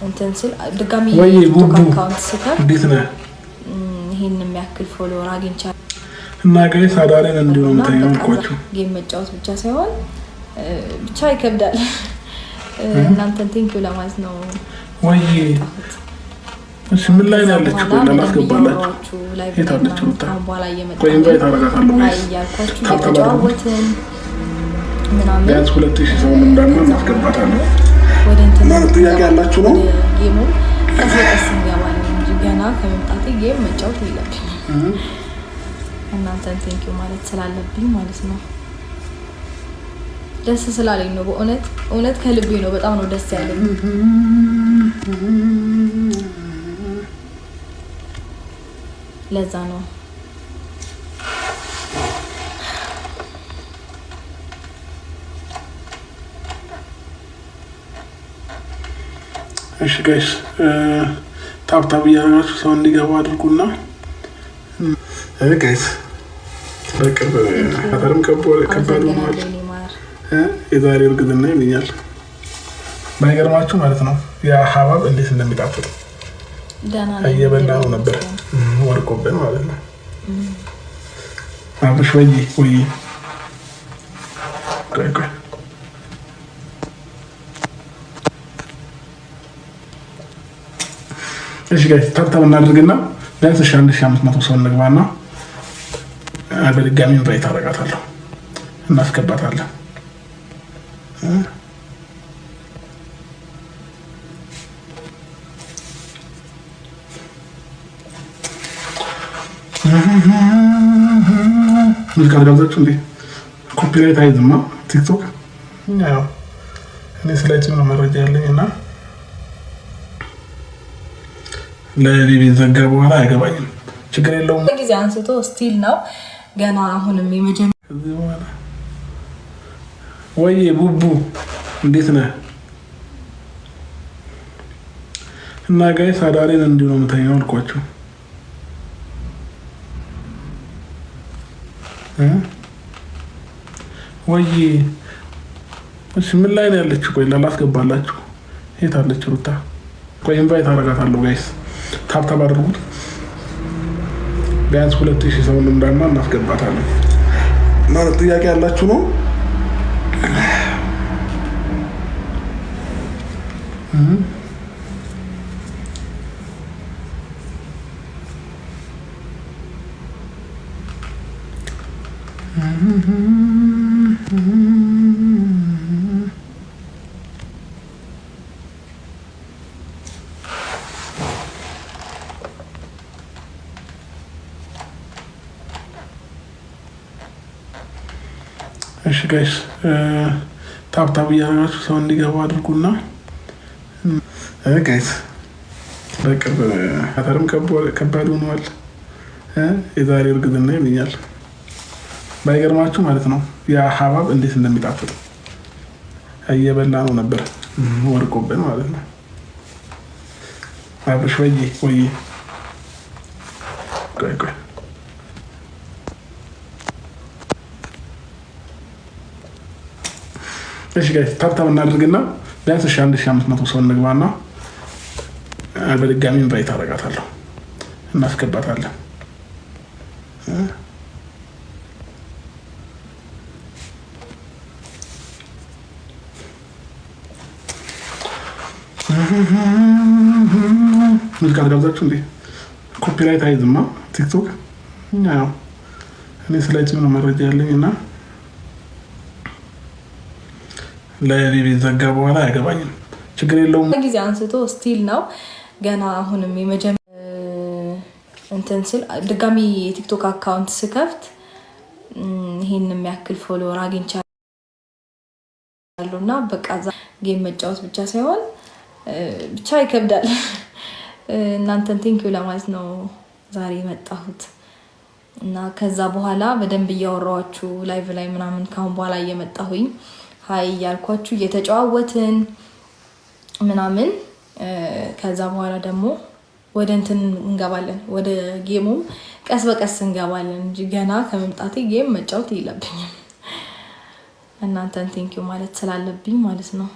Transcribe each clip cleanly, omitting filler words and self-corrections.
እንትን ስል ድጋሚ ቲክቶክ አካውንት ስከፍት እንዴት ነው ይሄንን የሚያክል ፎሎወር አግኝቻለሁ እና ጋይስ አዳሬን እንዲሁ ነው የምታዩት ጌም መጫወት ብቻ ሳይሆን ብቻ ይከብዳል እናንተን ቴንኪው ለማለት ነው ወይ እሺ ምን ላይ ነው ያለችው ቆይ ለማስገባላችሁ የታለችው በኋላ እየመጣሁ ቆይ ኢንቫይት አደርጋታለሁ ጋይስ ያልኳችሁ እየተጫወትን ምናምን ቢያንስ 2000 ሰው እንዳለ እናስገባታለን ወደ እንትን ማለት ጥያቄ ያላችሁ ነው ጌሙ ቀስ እንገባለን እንጂ ገና ከመምጣቴ ጌም መጫወት የለብኝም እናንተን ቴንኪው ማለት ስላለብኝ ማለት ነው ደስ ስላለኝ ነው በእውነት ከልቤ ነው በጣም ነው ደስ ያለኝ ለዛ ነው እሺ ጋይስ ታፕታፕ ያያችሁ ሰው እንዲገባ አድርጉና ጋይስ በቅርብ አፈርም ከባድ ሆኗል የዛሬ እርግዝና ይለኛል ባይገርማችሁ ማለት ነው ያ ሀባብ እንዴት እንደሚጣፍጥ እየበላ ነው ነበር ወርቆብን ማለት ነው አብሽ ወይ ቆይ እሺ ጋይስ ታፕታፕ እናድርግና ቢያንስ 1500 ሰው እንግባና በድጋሚ ኢንቫይት አደርጋታለሁ እናስገባታለን ሙዚቃ ጋብዛችሁ እንዴ ኮፒራይት አይዝማ ቲክቶክ ያው እኔ ስለዚህ ነው መረጃ ያለኝና ለቢቢ ዘጋ በኋላ አይገባኝም ችግር የለውም ጊዜ አንስቶ ስቲል ነው ገና አሁንም የመጀመሪያ ወይ ቡቡ እንዴት ነህ እና ጋይስ አዳሬን እንዲሁ ነው የምታየው አልኳችሁ ወይ እሺ ምን ላይ ነው ያለችው ቆይ ላላስገባላችሁ የት አለች ሩታ ቆይ ኢንቫይት አደርጋታለሁ ጋይስ ታፕታፕ አድርጉት ቢያንስ 2000 ሰው እንዳና እናስገባታለን ማለት ጥያቄ ያላችሁ ነው እሺ ጋይስ ታፕታፕ ያያችሁ ሰው እንዲገባ አድርጉና ጋይስ በቅርብ አፈርም ከባድ ሆኗል የዛሬ እርግዝና ይለኛል ባይገርማችሁ ማለት ነው ያ ሀባብ እንዴት እንደሚጣፍጥ እየበላ ነው ነበር ወርቆብን ማለት ነው አብሽ ወይ ቆይ እሺ ጋይስ ታፕታፕ እናድርግና ቢያንስ 1500 ሰው እንግባና በድጋሚ ኢንቫይት አደርጋታለሁ እናስገባታለን ሙዚቃ ጋብዛችሁ እንዴ ኮፒራይት አይዝማ ቲክቶክ ያው እኔ ስለዚህ ነው መረጃ ያለኝና ለቢቢ ዘጋ በኋላ አይገባኝም ችግር የለውም ጊዜ አንስቶ ስቲል ነው ገና አሁንም የመጀመሪያ እንትን ስል ድጋሚ ቲክቶክ አካውንት ስከፍት ይሄንን የሚያክል ፎሎወር አግኝቻለሁና በቃ ጌም መጫወት ብቻ ሳይሆን ብቻ ይከብዳል እናንተን ቴንኪው ለማለት ነው ዛሬ መጣሁት እና ከዛ በኋላ በደንብ እያወራኋችሁ ላይቭ ላይ ምናምን ካሁን በኋላ እየመጣሁኝ ሃይ ያልኳችሁ እየተጫወትን ምናምን ከዛ በኋላ ደግሞ ወደ እንትን እንገባለን ወደ ጌሙም ቀስ በቀስ እንገባለን እንጂ ገና ከመምጣቴ ጌም መጫወት የለብኝም እናንተን ቴንኪው ማለት ስላለብኝ ማለት ነው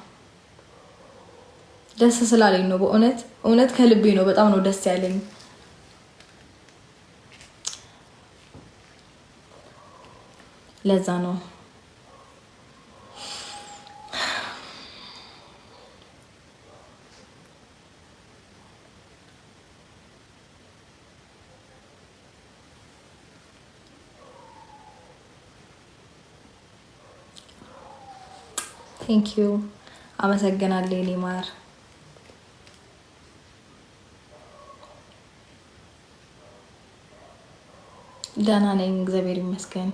ደስ ስላለኝ ነው በእውነት እውነት ከልቤ ነው። በጣም ነው ደስ ያለኝ። ለዛ ነው ቴንክ ዩ አመሰግናለሁ የኔ ማር። ደህና ነኝ እግዚአብሔር ይመስገን።